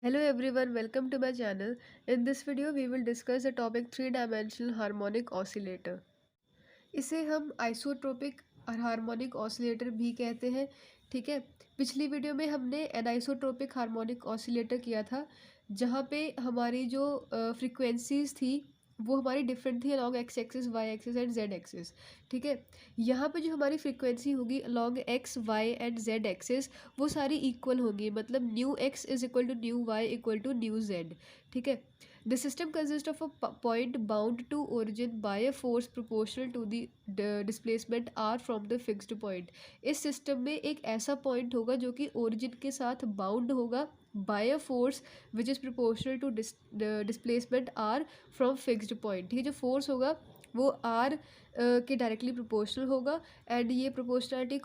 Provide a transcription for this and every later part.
Hello everyone, welcome to my channel. In this video, we will discuss the topic three-dimensional harmonic oscillator. इसे हम isotropic और harmonic oscillator भी कहते हैं। ठीक है, पिछली वीडियो में हमने एनाइसोट्रोपिक हार्मोनिक ऑसिलेटर किया था, जहाँ पे हमारी जो फ्रीक्वेंसीज थी वो हमारी डिफरेंट थी along x axis, y axis and z axis. ठीक है, यहाँ पे जो हमारी फ्रीक्वेंसी होगी along x, y and z axis वो सारी इक्वल होंगी, मतलब nu x is equal to nu y equal to nu z. ठीक है, the system consists of a point bound to origin by a force proportional to the displacement r from the fixed point. इस system में एक ऐसा point होगा जो कि origin के साथ बाउंड होगा by a force which is proportional to displacement r from fixed point. ठीक है, जो फोर्स होगा वो आर के डायरेक्टली प्रोपोर्शनल होगा। एंड ये प्रोपोर्शनलिटी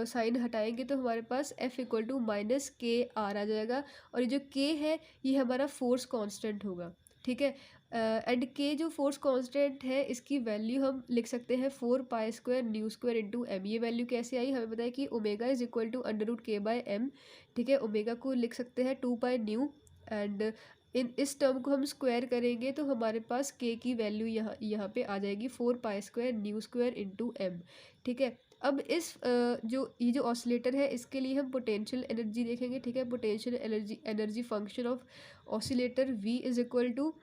साइन हटाएंगे तो हमारे पास f equal to minus k r आ जाएगा, और ये जो के है ये हमारा फोर्स कांस्टेंट होगा। ठीक है, एंड के जो फोर्स कांस्टेंट है इसकी वैल्यू हम लिख सकते हैं 4 pi square nu square into m. ये वैल्यू कैसे आई, हमें पता है कि omega is equal to under root k by m. ठीक है, ओमेगा को लिख सकते हैं 2 पाई न्यू, एंड इस टर्म को हम स्क्वायर करेंगे तो हमारे पास के की वैल्यू यहाँ पे आ जाएगी 4 pi square nu square into m. ठीक है, अब इस ये जो ऑसिलेटर है इसके लिए हम पोटेंशियल एनर्जी देखेंगे। ठीक है, potential energy function of oscillator v is equal to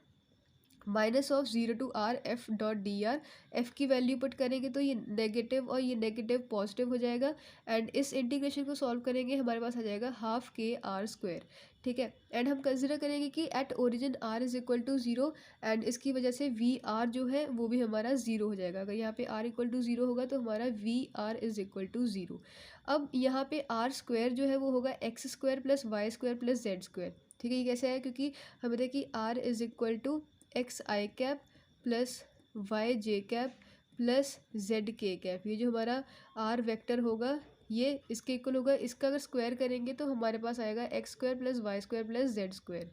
minus of zero to r f dot d r. F की वैल्यू पुट करेंगे तो ये नेगेटिव और ये नेगेटिव पॉजिटिव हो जाएगा, एंड इस इंटीग्रेशन को सॉल्व करेंगे हमारे पास आ जाएगा हाफ के आर स्क्वायर। ठीक है, एंड हम कंसिडर करेंगे कि at origin r is equal to zero, and इसकी वजह से वी आर जो है वो भी हमारा ज़ीरो हो जाएगा। अगर यहाँ पे आर इक्वल टू ज़ीरो होगा तो हमारा v r is equal to zero. अब यहाँ पे आर स्क्वायर जो है वो होगा x square plus y square plus z square. ठीक है, ये कैसे है, क्योंकि हमें देखिए कि r is equal to x i cap plus y j cap plus z k cap. ये जो हमारा आर वेक्टर होगा ये इसके इक्वल होगा, इसका अगर स्क्वायर करेंगे तो हमारे पास आएगा x square plus y square plus z square.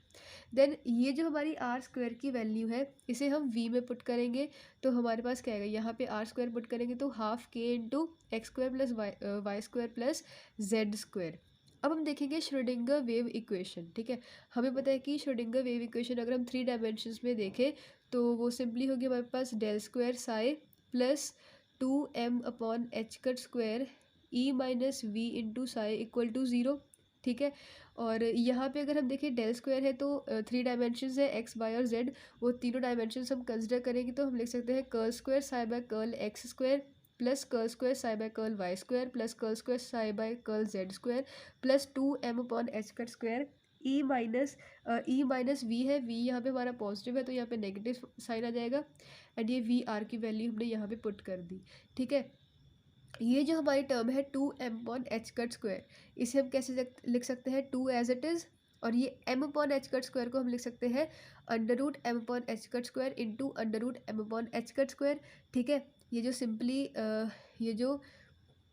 Then ये जो हमारी आर स्क्वायर की वैल्यू है इसे हम वी में पुट करेंगे तो हमारे पास क्या आएगा, यहाँ पे आर स्क्वायर पुट करेंगे तो हाफ के into x square plus y square plus z square. अब हम देखेंगे श्रोडिंगर वेव इक्वेशन। ठीक है, हमें पता है कि श्रोडिंगर वेव इक्वेशन अगर हम थ्री डायमेंशंस में देखें तो वो सिंपली होगी हमारे पास del square psi plus 2m/h² E minus V into psi equal to zero. ठीक है, और यहाँ पे अगर हम देखें डेल स्क्वायर है तो थ्री डायमेंशंस है एक्स वाई और जेड, वो तीनों डायमेंशंस हम कंसिडर करेंगे तो हम लिख सकते हैं curl square psi by curl x square plus curl square psi by curl y square plus curl square psi by curl z square plus 2m/h² E minus v है, वी यहाँ पे हमारा पॉजिटिव है तो यहाँ पे नेगेटिव साइन आ जाएगा, and ये वी आर की वैल्यू हमने यहाँ पे पुट कर दी। ठीक है, ये जो हमारी टर्म है 2m/h², इसे हम कैसे लिख सकते हैं, 2 एज इट इज़, और ये m/h² को हम लिख सकते हैं under root m/h² into under root m/h²। ठीक है, ये जो सिंपली ये जो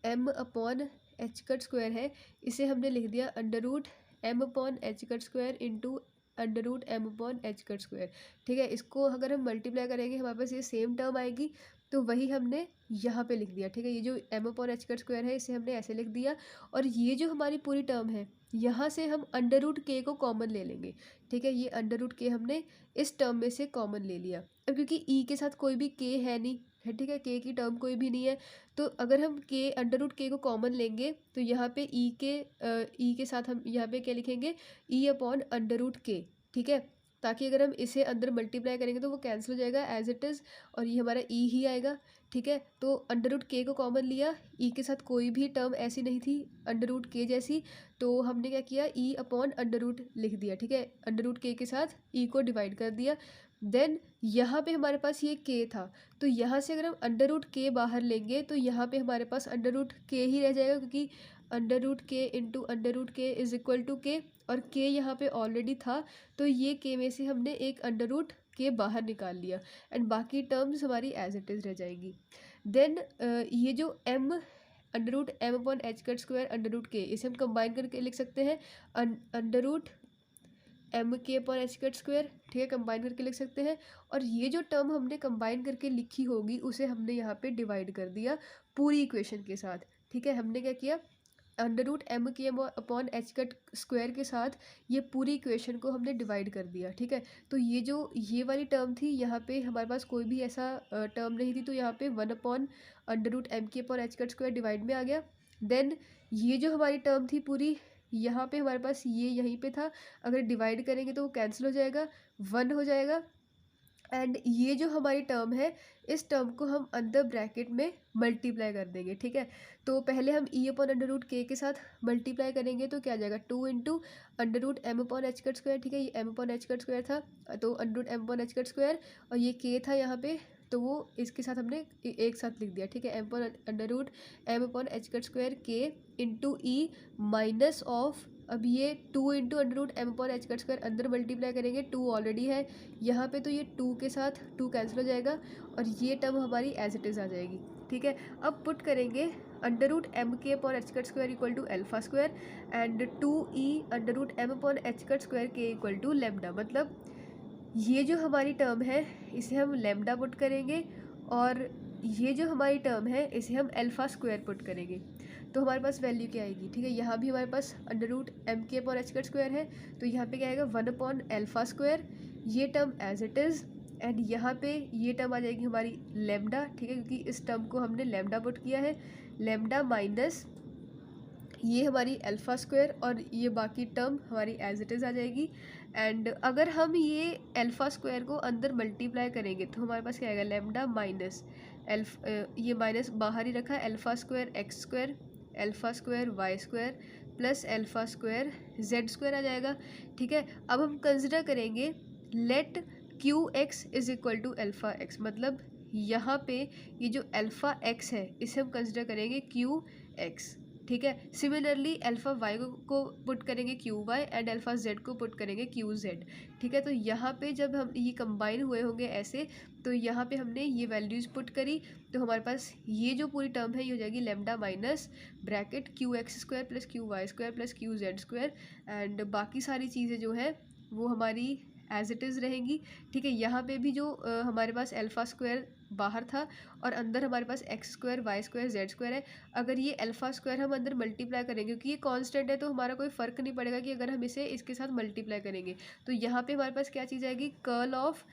m/h² है इसे हमने लिख दिया under root m/h² into under root m/h²। ठीक है, इसको अगर हम मल्टीप्लाई करेंगे हमारे पास ये सेम टर्म आएगी, तो वही हमने यहाँ पे लिख दिया। ठीक है, ये जो m/h² है इसे हमने ऐसे लिख दिया, और ये जो हमारी पूरी टर्म है यहाँ से हम अंडर रूट के को कॉमन ले लेंगे। ठीक है, ये अंडर रूट के हमने इस टर्म में से कॉमन ले लिया। अब क्योंकि ई के साथ कोई भी के है नहीं है, ठीक है, के की टर्म कोई भी नहीं है, तो अगर हम के अंडर रूट के को कॉमन लेंगे तो यहाँ पे ई के साथ हम यहाँ पे क्या लिखेंगे, ई अपॉन अंडर रूट के। ठीक है, ताकि अगर हम इसे अंदर मल्टीप्लाई करेंगे तो वो कैंसिल हो जाएगा एज इट इज़, और ये हमारा ई ही आएगा। ठीक है, तो अंडर रूट के को कॉमन लिया, ई के साथ कोई भी टर्म ऐसी नहीं थी अंडर रूट के जैसी, तो हमने क्या किया, ई अपॉन अंडर रूट लिख दिया। ठीक है, अंडर रूट के साथ ई को डिवाइड कर दिया। देन यहाँ पे हमारे पास ये के था, तो यहाँ से अगर हम अंडर रूट के बाहर लेंगे तो यहाँ पे हमारे पास अंडर रूट के ही रह जाएगा, क्योंकि अंडर रूट के इंटू अंडर रूट के इज इक्वल टू के, और के यहाँ पे ऑलरेडी था तो ये के में से हमने एक अंडर रूट के बाहर निकाल लिया, एंड बाकी टर्म्स हमारी एज इट इज़ रह जाएगी। देन ये जो m under root m/h² under root के, इसे हम कंबाइन करके लिख सकते हैं अंडर रूट m/h²। ठीक है, कंबाइन करके लिख सकते हैं, और ये जो टर्म हमने कंबाइन करके लिखी होगी उसे हमने यहाँ पे डिवाइड कर दिया पूरी इक्वेशन के साथ। ठीक है, हमने क्या किया, अंडर रूट एम के अपॉन एच कट स्क्वायर के साथ ये पूरी इक्वेशन को हमने डिवाइड कर दिया, ठीक है। तो ये जो ये वाली टर्म थी, यहाँ पे हमारे पास कोई भी ऐसा टर्म नहीं थी, तो यहाँ पे 1 अपॉन अंडर रूट एम के upon h cut square divide में आ गया। देन ये जो हमारी टर्म थी पूरी, यहाँ पे हमारे पास ये यहीं पे था, अगर डिवाइड करेंगे तो वो कैंसिल हो जाएगा, 1 हो जाएगा। एंड ये जो हमारी टर्म है, इस टर्म को हम अंदर ब्रैकेट में मल्टीप्लाई कर देंगे, ठीक है। तो पहले हम ई अपॉन अंडर रूट के साथ मल्टीप्लाई करेंगे, तो क्या आ जाएगा 2 into under root m upon h cut square, ठीक है। ये m upon h cut square था, तो under root m upon h cut square, और ये के था यहाँ पे, तो वो इसके साथ हमने एक साथ लिख दिया, ठीक है। M upon under root m upon h cut square के इंटू ई माइनस ऑफ, अब ये 2 into under root m upon h cut square अंदर मल्टीप्लाई करेंगे, 2 ऑलरेडी है यहाँ पे, तो ये 2 के साथ 2 कैंसिल हो जाएगा और ये टर्म हमारी एज इट इज़ आ जाएगी, ठीक है। अब पुट करेंगे अंडर रूट एम के upon h cut square equal to alpha square and 2 e under root m upon h cut square के इक्वल टू लेमडा। मतलब ये जो हमारी टर्म है इसे हम लेमडा पुट करेंगे और ये जो हमारी टर्म है इसे हम एल्फा स्क्वायर पुट करेंगे, तो हमारे पास वैल्यू क्या आएगी, ठीक है। यहाँ भी हमारे पास अंडर रूट एम के अपॉन एच कट स्क्वायर है, तो यहाँ पे क्या आएगा 1 अपॉन एल्फा स्क्वायर, ये term as it is, and यहाँ पे ये टर्म आ जाएगी हमारी लेमडा, ठीक है, क्योंकि इस टर्म को हमने लेमडा पुट किया है, लेमडा माइनस ये हमारी अल्फ़ा स्क्वायर और ये बाकी टर्म हमारी एज इट इज़ आ जाएगी। एंड अगर हम ये अल्फ़ा स्क्वायर को अंदर मल्टीप्लाई करेंगे तो हमारे पास क्या आएगा लेमडा माइनस ये माइनस बाहर ही रखा है, alpha square X square, alpha square Y square plus alpha square Z square आ जाएगा, ठीक है। अब हम कंसिडर करेंगे let Q X is equal to alpha X, मतलब यहाँ पे ये जो अल्फ़ा एक्स है इसे हम कंसिडर करेंगे क्यू एक्स, ठीक है। सिमिलरली अल्फ़ा वाई को पुट करेंगे q y and alpha z को पुट करेंगे क्यू जेड, ठीक है। तो यहाँ पे जब हम ये कंबाइन हुए होंगे ऐसे, तो यहाँ पे हमने ये वैल्यूज़ पुट करी, तो हमारे पास ये जो पूरी टर्म है ये हो जाएगी lambda minus bracket q x square plus Q Y square plus Q Z square, and बाकी सारी चीज़ें जो है वो हमारी एज इट इज़ रहेंगी, ठीक है। यहाँ पे भी जो हमारे पास अल्फ़ा स्क्वायर बाहर था और अंदर हमारे पास X square Y square Z square है, अगर ये अल्फ़ा स्क्वायर हम अंदर मल्टीप्लाई करेंगे क्योंकि ये कांस्टेंट है तो हमारा कोई फ़र्क नहीं पड़ेगा कि अगर हम इसे इसके साथ मल्टीप्लाई करेंगे, तो यहाँ पे हमारे पास क्या चीज़ आएगी curl of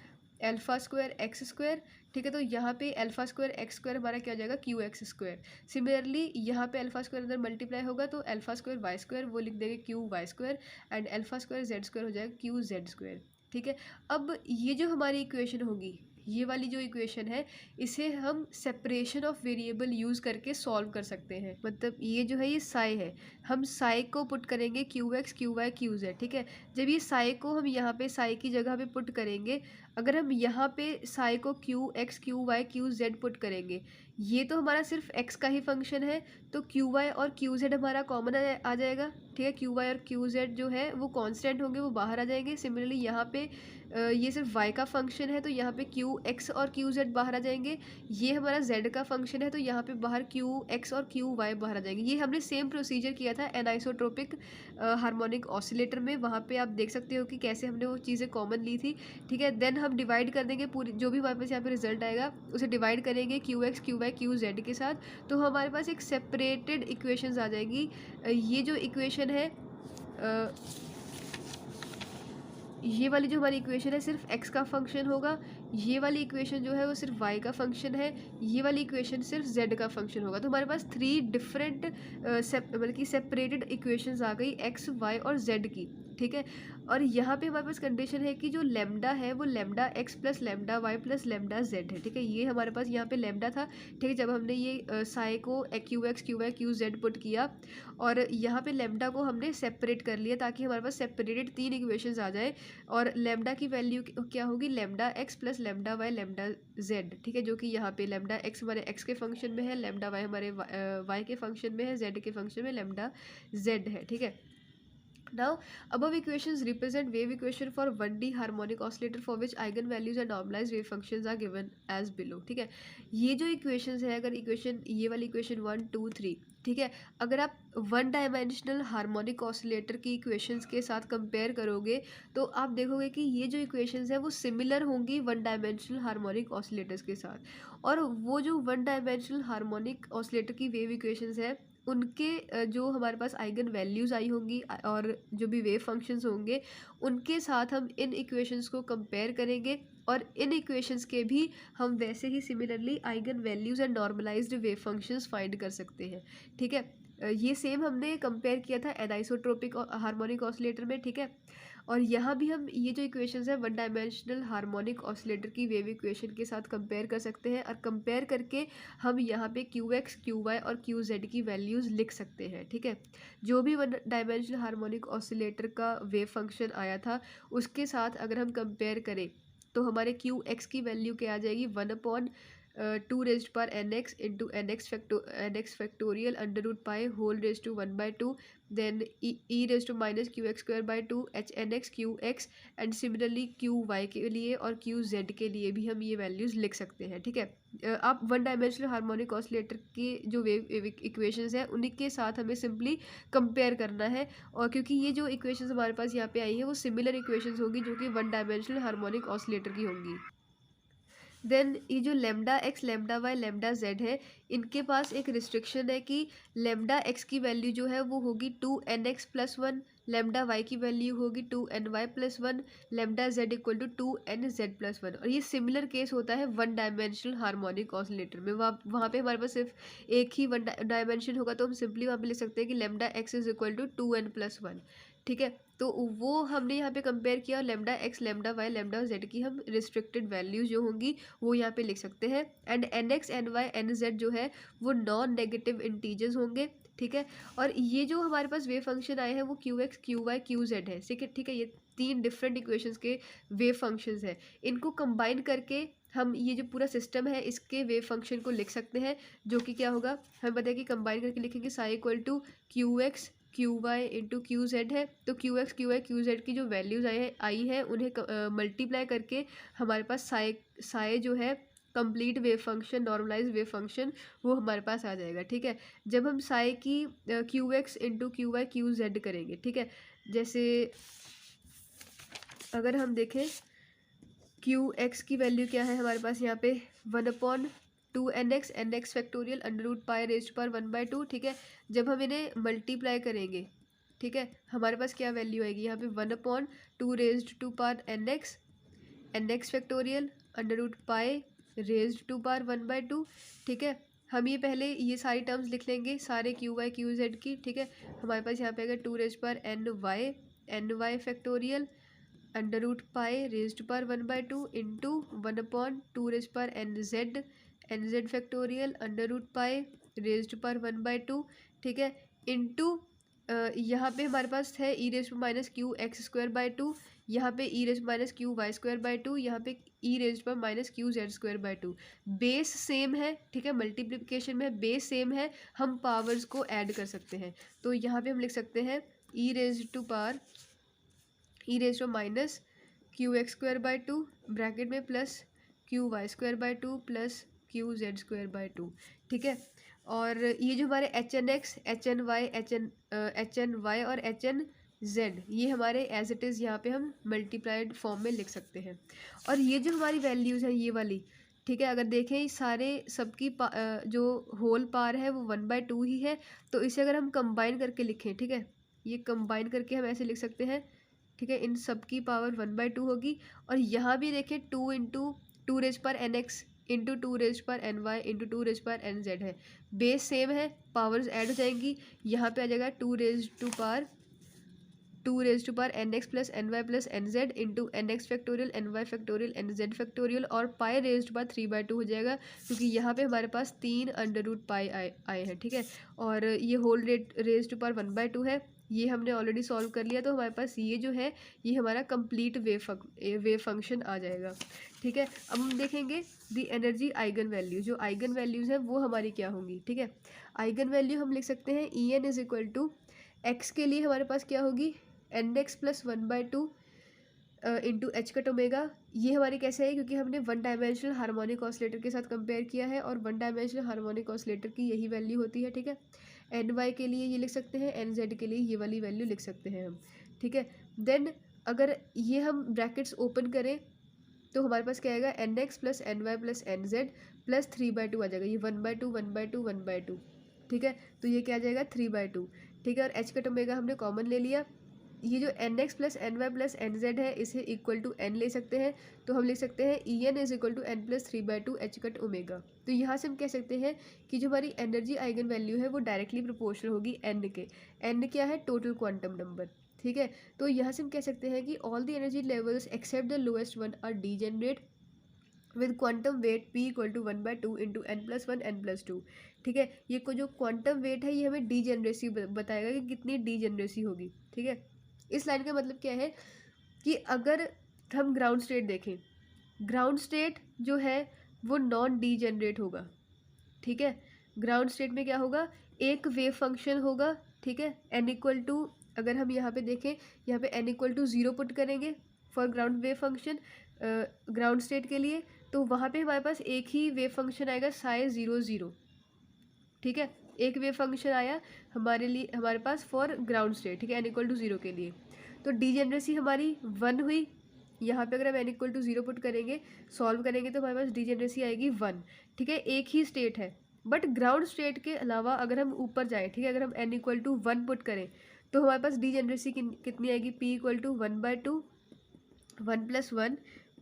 alpha square X square, ठीक है। तो यहाँ पे अल्फ़ा स्क्वायर एक्स स्क्वायर हमारा क्या हो जाएगा क्यू एक्स स्क्वायर। सिमिलरली यहाँ पे अल्फ़ा स्क्वायर अंदर मल्टीप्लाई होगा तो अल्फ़ा स्क्वायर वाई स्क्वायर वो लिख देंगे q Y square and alpha square Z square हो जाएगा क्यू जेड स्क्वायर, ठीक है। अब ये जो हमारी इक्वेशन होगी, ये वाली जो इक्वेशन है इसे हम सेपरेशन ऑफ वेरिएबल यूज़ करके सॉल्व कर सकते हैं। मतलब ये जो है ये साई है, हम साई को पुट करेंगे q x q y q z, ठीक है। जब ये साई को हम यहाँ पे साई की जगह पे पुट करेंगे, अगर हम यहाँ पे साई को q x q y q z put करेंगे, ये तो हमारा सिर्फ एक्स का ही फंक्शन है, तो क्यू वाई और क्यू जेड हमारा कॉमन आ जाएगा, ठीक है। क्यू वाई और क्यू जेड जो है वो कांस्टेंट होंगे, वो बाहर आ जाएंगे। सिमिलरली यहाँ पे ये सिर्फ y का फंक्शन है तो यहाँ पे क्यू एक्स और क्यू जेड बाहर आ जाएंगे, ये हमारा z का फंक्शन है तो यहाँ पे बाहर क्यू एक्स और क्यू वाई बाहर आ जाएंगे। ये हमने सेम प्रोसीजर किया था एनाइसोट्रोपिक हार्मोनिक ऑसिलेटर में, वहाँ पे आप देख सकते हो कि कैसे हमने वो चीज़ें कॉमन ली थी, ठीक है। देन हम डिवाइड कर देंगे पूरी, जो भी हमारे पास यहाँ पे रिजल्ट आएगा उसे डिवाइड करेंगे q x q y q z के साथ, तो हमारे पास एक सेपरेटेड इक्वेशंस आ जाएगी। ये जो इक्वेशन है ये वाली जो हमारी इक्वेशन है सिर्फ x का फंक्शन होगा, ये वाली इक्वेशन जो है वो सिर्फ y का फंक्शन है, ये वाली इक्वेशन सिर्फ z का फंक्शन होगा। तो हमारे पास 3 डिफरेंट बल्कि सेपरेटेड इक्वेशंस आ गई x y और z की, ठीक है। और यहाँ पे हमारे पास कंडीशन है कि जो लेमडा है वो lambda x plus lambda y plus lambda z है, ठीक है। ये हमारे पास यहाँ पे लेमडा था, ठीक है। जब हमने ये साई को q x q y q z put किया और यहाँ पे लेमडा को हमने सेपरेट कर लिया ताकि हमारे पास सेपरेटेड 3 इक्वेशंस आ जाए, और लेमडा की वैल्यू क्या होगी lambda x plus lambda y lambda z, ठीक है। जो कि यहाँ पे लेमडा एक्स हमारे एक्स के फंक्शन में है, लेमडा वाई हमारे वाई के फंक्शन में है, जेड के फंक्शन में लेमडा जेड है, ठीक है। Now, above equations represent wave equation for 1D harmonic oscillator for which eigenvalues and normalized wave functions are given as below, ठीक है। ये जो equations है, अगर equation ये वाली equation 1 2 3, ठीक है, अगर आप 1 डायमेंशनल हार्मोनिक ऑसिलेटर की इक्वेशंस के साथ कंपेयर करोगे तो आप देखोगे कि ये जो इक्वेशंस है वो सिमिलर होंगी 1 डायमेंशनल हार्मोनिक ऑसिलेटर्स के साथ, और वो जो 1 डायमेंशनल हार्मोनिक ऑसिलेटर की वेव इक्वेशंस है उनके जो हमारे पास आइगन वैल्यूज़ आई होंगी और जो भी वेव फंक्शंस होंगे उनके साथ हम इन इक्वेशंस को कंपेयर करेंगे और इन इक्वेशंस के भी हम वैसे ही similarly eigen values and normalized wave functions find कर सकते हैं। ठीक है, ये सेम हमने कंपेयर किया था एनाइसोट्रोपिक और हार्मोनिक ऑसिलेटर में। ठीक है, और यहाँ भी हम ये जो इक्वेशंस है वन डायमेंशनल हार्मोनिक ऑसिलेटर की वेव इक्वेशन के साथ कंपेयर कर सकते हैं और कंपेयर करके हम यहाँ पे क्यू एक्स क्यू वाई और क्यू जेड की वैल्यूज़ लिख सकते हैं। ठीक है, जो भी वन डायमेंशनल हार्मोनिक ऑसिलेटर का वेव फंक्शन आया था उसके साथ अगर हम कंपेयर करें तो हमारे क्यू एक्स की वैल्यू क्या आ जाएगी, 1/2 into n x factorial under root pi whole raise to 1/2 then e raise to minus Q x square by 2 h N x q x and similarly q y के लिए और Q z के लिए भी हम ये वैल्यूज़ लिख सकते हैं। ठीक है, आप वन डायमेंशनल हार्मोनिक ऑसिलेटर की जो वेव इक्वेशंस हैं उन्हीं के साथ हमें सिंपली कंपेयर करना है, और क्योंकि ये जो इक्वेशंस हमारे पास यहाँ पे आई हैं वो सिमिलर इक्वेशंस होगी जो कि वन डायमेंशनल हार्मोनिक ऑसिलेटर की होंगी। देन ये जो lambda x lambda y lambda z है इनके पास एक रिस्ट्रिक्शन है कि लेमडा एक्स की वैल्यू जो है वो होगी 2nx+1, लेमडा वाई की वैल्यू होगी 2ny+1, lambda Z equal to 2nz+1। और ये सिमिलर केस होता है वन डायमेंशनल हार्मोनिक ऑसिलेटर में। वहाँ पे हमारे पास सिर्फ एक ही वन डायमेंशन होगा तो हम सिंपली वहाँ पे लिख सकते हैं कि lambda x is equal to 2n+1। ठीक है, तो वो हमने यहाँ पे कंपेयर किया, lambda x lambda y lambda z की हम रिस्ट्रिक्टेड वैल्यूज जो होंगी वो यहाँ पे लिख सकते हैं। And n x n y n z जो है वो नॉन नेगेटिव इंटीजर्स होंगे। ठीक है, और ये जो हमारे पास वेव फंक्शन आए हैं वो q x q y q z है। ठीक है, ये 3 डिफरेंट इक्वेशंस के वेव फंक्शंस हैं। इनको कंबाइन करके हम ये जो पूरा सिस्टम है इसके वेव फंक्शन को लिख सकते हैं, जो कि क्या होगा, हमें पता है कि कंबाइन करके लिखेंगे psi equal to q x q y into q z है। तो q x q y q z की जो वैल्यूज़ आई हैं उन्हें मल्टीप्लाई करके हमारे पास साई जो है complete wave function normalize wave function वो हमारे पास आ जाएगा। ठीक है, जब हम साई की q x into q y q z करेंगे, ठीक है, जैसे अगर हम देखें क्यू एक्स की वैल्यू क्या है हमारे पास यहाँ पे 1/2 n x factorial under root pi raise पर 1/2। ठीक है, जब हम इन्हें मल्टीप्लाई करेंगे, ठीक है, हमारे पास क्या वैल्यू आएगी यहाँ पे 1/2 raised to power n x factorial under root pi raised to power 1/2। ठीक है, हम ये पहले ये सारी टर्म्स लिख लेंगे सारे क्यू वाई क्यू जेड की। ठीक है, हमारे पास यहाँ पे आएगा 2 रेज पर n y factorial under root pi raised पर 1/2 इंटू 1/2 रेज पर n z factorial under root pi raised पर 1/2। ठीक है, इंटू यहाँ पे हमारे पास है ई रेज पर minus Q x square by 2, यहाँ पे E raise minus Q Y square by 2, यहाँ पे ई रेज पर minus Q Z square by 2। Base same है, ठीक है, मल्टीप्लिकेशन में बेस सेम है, हम पावर्स को ऐड कर सकते हैं। तो यहाँ पे हम लिख सकते हैं E raise to minus Q x square by 2 bracket में plus Q Y square by 2 plus Q Z square by 2। ठीक है, और ये जो हमारे H N X H N Y और एच एन जेड ये हमारे एज इट इज़ यहाँ पे हम मल्टीप्लाइड फॉर्म में लिख सकते हैं। और ये जो हमारी वैल्यूज़ हैं ये वाली, ठीक है, अगर देखें सारे सबकी जो होल पार है वो 1/2 ही है, तो इसे अगर हम कंबाइन करके लिखें, ठीक है, ये कंबाइन करके हम ऐसे लिख सकते हैं। ठीक है, इन सब की पावर 1/2 होगी, और यहाँ भी देखें 2 इंटू 2 रेज पर एन एक्स इंटू 2 रेज पर एन वाई इंटू 2 रेज पर एन जेड है। बेस सेम है, पावर्स ऐड हो जाएंगी, यहाँ पे आ जाएगा 2 raise to power n x plus n y plus n z into n x factorial n y factorial n z factorial, और पाई रेज पर 3/2 हो जाएगा, क्योंकि यहाँ पे हमारे पास 3 अंडर रूट पाई आए हैं। ठीक है, और ये होल रेज टू पावर 1/2 है, ये हमने ऑलरेडी सॉल्व कर लिया, तो हमारे पास ये जो है ये हमारा कंप्लीट वेव फंक्शन आ जाएगा। ठीक है, अब हम देखेंगे दी एनर्जी आइगन वैल्यू, जो आइगन वैल्यूज़ हैं वो हमारी क्या होंगी। ठीक है, आइगन वैल्यू हम लिख सकते हैं e n is equal to x के लिए हमारे पास क्या होगी n x plus 1/2 into h cut omega. ये हमारी कैसे है, क्योंकि हमने वन डायमेंशनल हार्मोनिक ऑसिलेटर के साथ कंपेयर किया है और वन डायमेंशनल हार्मोनिक ऑसिलेटर की यही वैल्यू होती है। ठीक है, एन वाई के लिए ये लिख सकते हैं, एन जेड के लिए ये वाली वैल्यू लिख सकते हैं हम। ठीक है, देन अगर ये हम ब्रैकेट्स ओपन करें तो हमारे पास क्या आएगा n x plus n y plus n z plus 3/2 आ जाएगा, ये 1/2 1/2 1/2। ठीक है, तो ये क्या आ जाएगा 3/2। ठीक है, और एच कट ओमेगा हमने कॉमन ले लिया। ये जो n x plus n y plus n z है इसे इक्वल टू एन ले सकते हैं, तो हम लिख सकते हैं e n is equal to n plus 3/2 h cut omega. तो यहाँ से हम कह सकते हैं कि जो हमारी एनर्जी आइगन वैल्यू है वो डायरेक्टली प्रोपोर्शनल होगी एन के। एन क्या है? Total quantum number. ठीक है, तो यहाँ से हम कह सकते हैं कि all the energy levels except the lowest one are degenerate with quantum weight p equal to 1/2 into n plus one n plus two. ठीक है, ये को जो क्वांटम वेट है ये हमें डीजेनरेसी बताएगा कि कितनी डीजेनरेसी होगी। ठीक है, इस लाइन का मतलब क्या है कि अगर हम ग्राउंड स्टेट देखें, ग्राउंड स्टेट जो है वो नॉन डीजेनरेट होगा। ठीक है, ग्राउंड स्टेट में क्या होगा? एक वेव फंक्शन होगा। ठीक है, एन इक्वल टू, अगर हम यहाँ पे देखें, यहाँ पे एन इक्वल टू 0 पुट करेंगे for ground wave function ground state के लिए, तो वहाँ पे हमारे पास एक ही वेव फंक्शन आएगा साई 0 0। ठीक है, एक वेव फंक्शन आया हमारे लिए, हमारे पास फॉर ग्राउंड स्टेट। ठीक है, एन इक्वल टू 0 के लिए, तो डीजेनरेसी हमारी 1 हुई। यहाँ पे अगर हम एन इक्वल टू 0 पुट करेंगे, सॉल्व करेंगे, तो हमारे पास डीजेनरेसी आएगी 1। ठीक है, एक ही स्टेट है, बट ग्राउंड स्टेट के अलावा अगर हम ऊपर जाएँ, ठीक है, अगर हम एन इक्वल टू 1 पुट करें तो हमारे पास डीजेनरेसी कितनी आएगी? p equal to 1/2 1 plus 1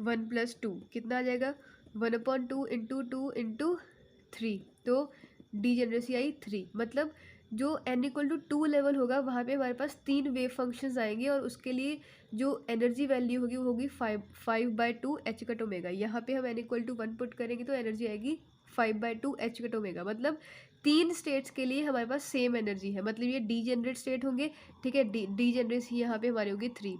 1 plus 2 कितना आ जाएगा? 1/2 इंटू 2 इंटू 3, तो डीजेनरेसी आई 3। मतलब जो n इक्वल टू 2 लेवल होगा वहाँ पे हमारे पास 3 वेव फंक्शंस आएंगे और उसके लिए जो एनर्जी वैल्यू होगी वो होगी 5/2 एच कट ओमेगा। यहाँ पे हम n इक्वल टू 1 पुट करेंगे तो एनर्जी आएगी 5/2 एच कट ओमेगा। मतलब 3 स्टेट्स के लिए हमारे पास सेम एनर्जी है, मतलब ये डीजेनरेट स्टेट होंगे। ठीक है, डीजेनरेसी यहाँ पे हमारी होगी 3।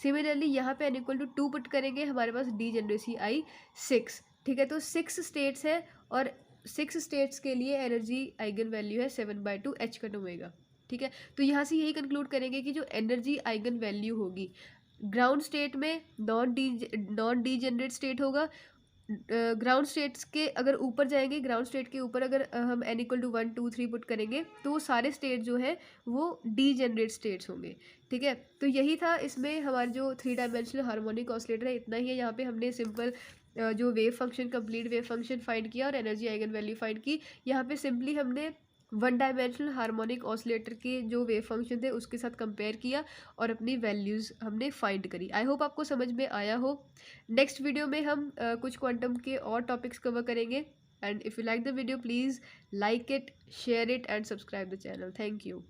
सिमिलरली यहाँ पे n इक्वल टू 2 पुट करेंगे, हमारे पास डीजेनरेसी आई 6। ठीक है, तो 6 स्टेट्स है और 6 स्टेट्स के लिए एनर्जी आइगन वैल्यू है 7/2 एच कट ओमेगा। ठीक है, तो यहाँ से यही कंक्लूड करेंगे कि जो एनर्जी आइगन वैल्यू होगी ग्राउंड स्टेट में नॉन डीजेनरेट स्टेट होगा। ग्राउंड स्टेट्स के अगर ऊपर जाएंगे, ग्राउंड स्टेट के ऊपर अगर हम n इक्वल टू 1 2 3 पुट करेंगे तो वो सारे स्टेट जो है वो डीजेनरेट स्टेट्स होंगे। ठीक है, तो यही था इसमें हमारे जो 3 डायमेंशनल हार्मोनिक ऑसिलेटर है, इतना ही है। यहाँ पे हमने सिंपल जो wave function, complete wave function find किया और एनर्जी आइगन वैल्यू फाइंड की। यहाँ पे सिंपली हमने 1 डायमेंशनल हार्मोनिक ऑसिलेटर के जो वेव फंक्शन थे उसके साथ कंपेयर किया और अपनी वैल्यूज़ हमने फाइंड करी। आई होप आपको समझ में आया हो। नेक्स्ट वीडियो में हम कुछ क्वांटम के और टॉपिक्स कवर करेंगे। And if you like the video please like it, share it and subscribe the channel. Thank you.